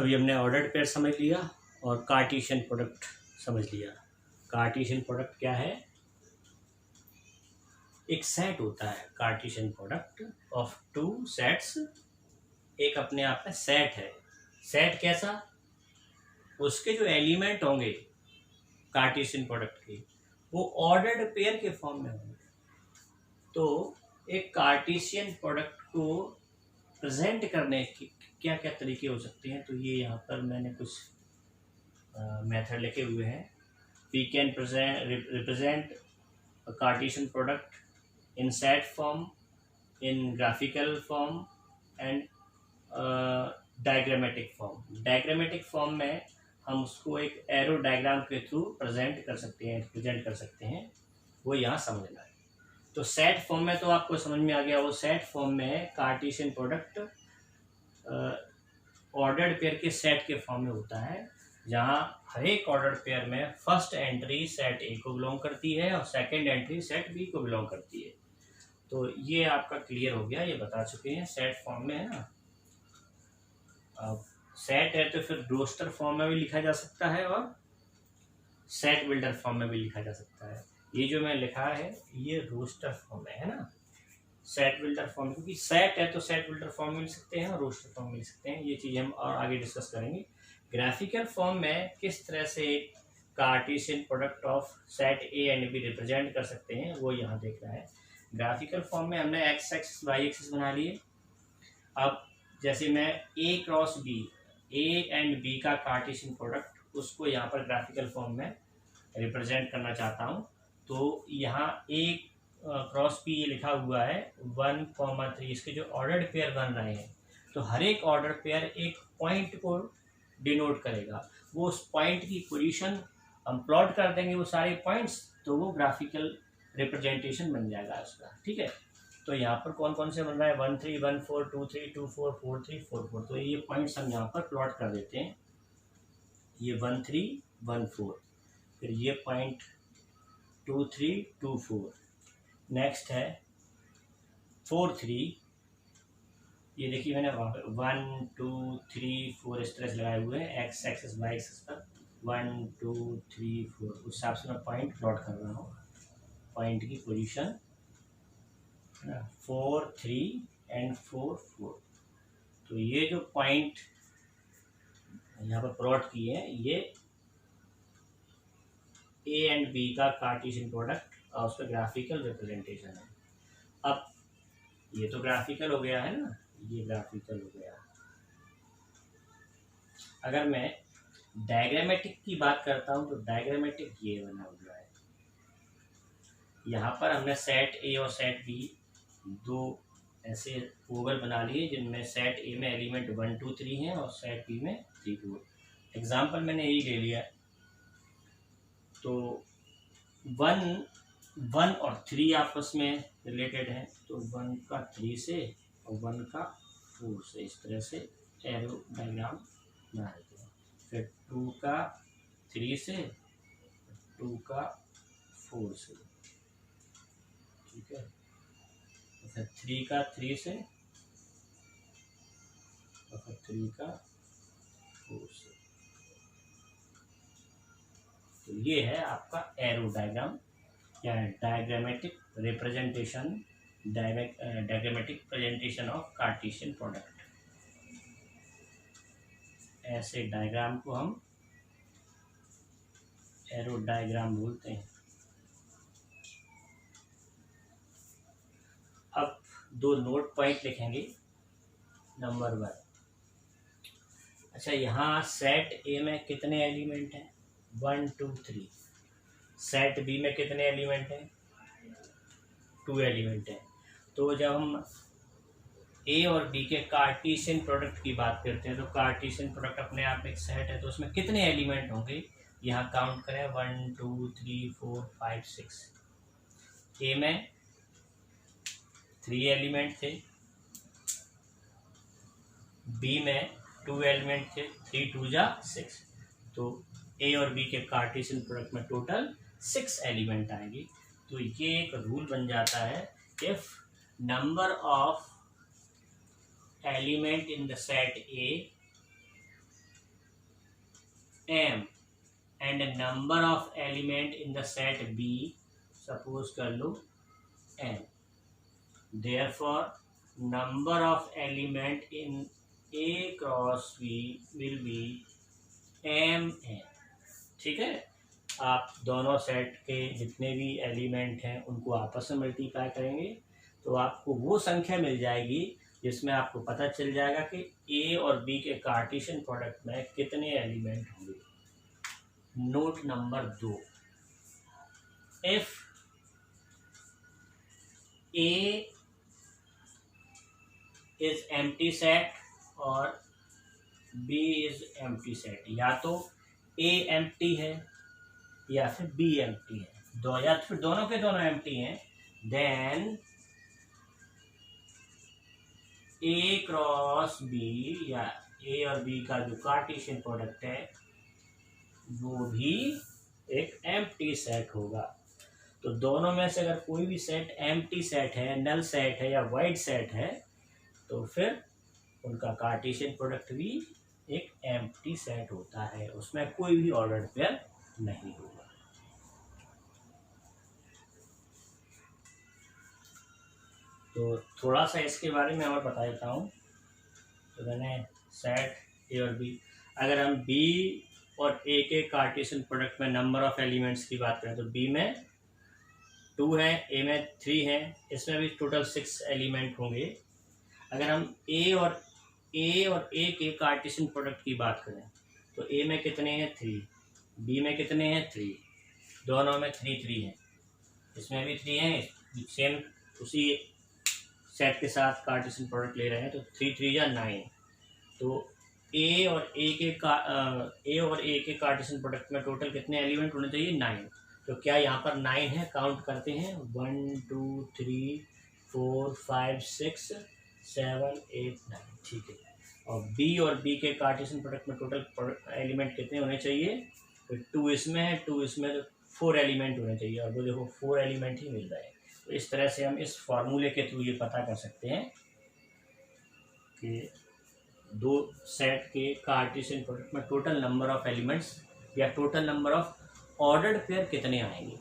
अभी हमने ordered pair समझ लिया और कार्टेशियन प्रोडक्ट समझ लिया। कार्टेशियन प्रोडक्ट क्या है? एक सेट होता है Cartesian product of two sets. एक अपने आप में सेट है। सेट कैसा? उसके जो एलिमेंट होंगे कार्टेशियन प्रोडक्ट के वो ऑर्डर्ड पेयर के फॉर्म में होंगे। तो एक कार्टेशियन प्रोडक्ट को प्रेजेंट करने के क्या क्या तरीके हो सकते हैं, तो ये यहाँ पर मैंने कुछ मेथड लिखे हुए हैं। We can represent a Cartesian product in set form, in graphical form and diagrammatic form. Diagrammatic form में हम उसको एक एरो डायग्राम के थ्रू प्रेजेंट कर सकते हैं, वो यहाँ समझना है। तो सेट फॉर्म में तो आपको समझ में आ गया, वो सेट फॉर्म में कार्टेशियन प्रोडक्ट ऑर्डर्ड पेयर के सेट के फॉर्म में होता है, जहाँ हर एक ऑर्डर पेयर में फर्स्ट एंट्री सेट ए को बिलोंग करती है और सेकंड एंट्री सेट बी को बिलोंग करती है। तो ये आपका क्लियर हो गया, ये बता चुके हैं। सेट फॉर्म में है ना, अब सेट है तो फिर रोस्टर फॉर्म में भी लिखा जा सकता है और सेट बिल्डर फॉर्म में भी लिखा जा सकता है। ये जो मैं लिखा है ये रोस्टर फॉर्म में है ना, सेट बिल्डर फॉर्म, क्योंकि सेट है तो सेट बिल्डर फॉर्म में लिख सकते हैं और रोस्टर फॉर्म में लिख सकते हैं। ये चीज़ हम और आगे डिस्कस करेंगे। ग्राफिकल फॉर्म में किस तरह से Cartesian product of set A and B represent कर सकते हैं, वो यहाँ देखना है। ग्राफिकल फॉर्म में हमने एक्स एक्सिस वाई एक्सिस बना लिए। अब जैसे मैं A cross B, A and B का कार्टेशियन प्रोडक्ट, उसको यहाँ पर ग्राफिकल फॉर्म में रिप्रेजेंट करना चाहता हूँ, तो यहाँ ए क्रॉस बी ये लिखा हुआ है 1,3। इसके जो ऑर्डर्ड पेयर बन रहे हैं, तो हर एक ऑर्डर पेयर एक पॉइंट को डिनोट करेगा। वो उस पॉइंट की पोजीशन हम प्लॉट कर देंगे, वो सारे पॉइंट्स, तो वो ग्राफिकल रिप्रेजेंटेशन बन जाएगा उसका। ठीक है, तो यहाँ पर कौन कौन से बन रहा है? 1 3 1 4 2 3 2 4 4 3 4 4। तो ये पॉइंट्स हम यहाँ पर प्लॉट कर देते हैं। ये 1 3 1 4, फिर ये पॉइंट 2 3 2 4, नेक्स्ट है 4 3। ये देखिए मैंने 1 2 3 4 इस तरह से लगाए हुए हैं एक्स एक्सिस वाई एक्सिस पर। 1 2 3 4 उस हिसाब से मैं पॉइंट प्लॉट कर रहा हूँ, पॉइंट की पोजीशन 4 3 एंड 4 4। तो ये जो पॉइंट यहाँ पर प्लॉट किए हैं, ये ए एंड बी का कार्टेशियन प्रोडक्ट और उसका ग्राफिकल रिप्रेजेंटेशन है। अब ये तो ग्राफिकल हो गया है ना, ये ग्राफिकल हो गया। अगर मैं डायग्रामेटिक की बात करता हूँ, तो डायग्रामेटिक ये बना हुआ है। यहाँ पर हमने सेट ए और सेट बी दो ऐसे ओवल बना लिए, जिनमें सेट ए में एलिमेंट 1 2 3 हैं और सेट बी में 3 2। एग्जाम्पल मैंने यही ले लिया। तो 1 और 3 आपस में रिलेटेड हैं, तो 1 का 3 से और 1 का 4 से इस तरह से एरो डायग्राम बना देते हैं। फिर 2 का 3 से, 2 का 4 से, ठीक है। फिर 3 का 3 से और फिर 3 का 4 से। तो ये है आपका एरो डायग्राम या diagrammatic representation, diagrammatic presentation of Cartesian product. ऐसे डायग्राम को हम एरो डायग्राम बोलते हैं। अब दो नोट पॉइंट लिखेंगे। नंबर 1, अच्छा यहाँ सेट ए में कितने एलिमेंट हैं? 1 2 3। सेट बी में कितने एलिमेंट हैं? 2 एलिमेंट हैं। तो जब हम ए और बी के कार्टेशियन प्रोडक्ट की बात करते हैं, तो कार्टेशियन प्रोडक्ट अपने आप में एक सेट है, तो उसमें कितने एलिमेंट होंगे? यहाँ काउंट करें 1 2 3 4 5 6। ए में 3 एलिमेंट थे, बी में 2 एलिमेंट थे, 3 2 जा 6। तो ए और बी के कार्टेशियन प्रोडक्ट में टोटल 6 एलिमेंट आएंगे। तो ये एक रूल बन जाता है, if number of element in the set A M and number of element in the set B, suppose कर लो n, therefore number of element in A cross B will be M n। ठीक है, आप दोनों set के जितने भी element हैं उनको आपस में मल्टीप्लाई करेंगे तो आपको वो संख्या मिल जाएगी जिसमें आपको पता चल जाएगा कि ए और बी के कार्टेशियन प्रोडक्ट में कितने एलिमेंट होंगे। Note number 2, if A is empty set और बी इज एम्प्टी सेट, या तो ए एम्प्टी है या फिर बी एम्प्टी है, या फिर दोनों के दोनों एम्प्टी हैं, देन ए क्रॉस बी या ए और बी का जो कार्टेशियन प्रोडक्ट है वो भी एक एम्प्टी सेट होगा। तो दोनों में से अगर कोई भी सेट एम्प्टी सेट है, नल सेट है या वाइड सेट है तो फिर उनका कार्टेशियन प्रोडक्ट भी एक एम्प्टी सेट होता है, उसमें कोई भी ऑर्डर्ड पेयर नहीं होगा। तो थोड़ा सा इसके बारे में और बता देता हूँ। तो मैंने सेट ए और बी, अगर हम बी और ए के कार्टेशियन प्रोडक्ट में नंबर ऑफ एलिमेंट्स की बात करें तो बी में 2 है, ए में 3 है, इसमें भी टोटल 6 एलिमेंट होंगे। अगर हम ए और ए के कार्टेशियन प्रोडक्ट की बात करें तो ए में कितने हैं 3, बी में कितने हैं 3, दोनों में 3 3 हैं, इसमें भी 3 हैं, सेम उसी सेट के साथ कार्टेशियन प्रोडक्ट ले रहे हैं तो 3 3 या 9। तो ए और ए के कार्टेशियन प्रोडक्ट में टोटल कितने एलिमेंट होने चाहिए 9। तो क्या यहाँ पर 9 है, काउंट करते हैं 1 2 3 4 5 6 7 8 9, ठीक है। और बी के कार्टेशियन प्रोडक्ट में टोटल एलिमेंट कितने होने चाहिए, तो 2 इसमें है, 2 इसमें, तो 4 एलिमेंट होने चाहिए, और वो देखो 4 एलिमेंट ही मिल रहा है। तो इस तरह से हम इस फॉर्मूले के थ्रू ये पता कर सकते हैं कि दो सेट के कार्टेशियन प्रोडक्ट में टोटल नंबर ऑफ एलिमेंट्स या total number of ordered pair कितने आएंगे।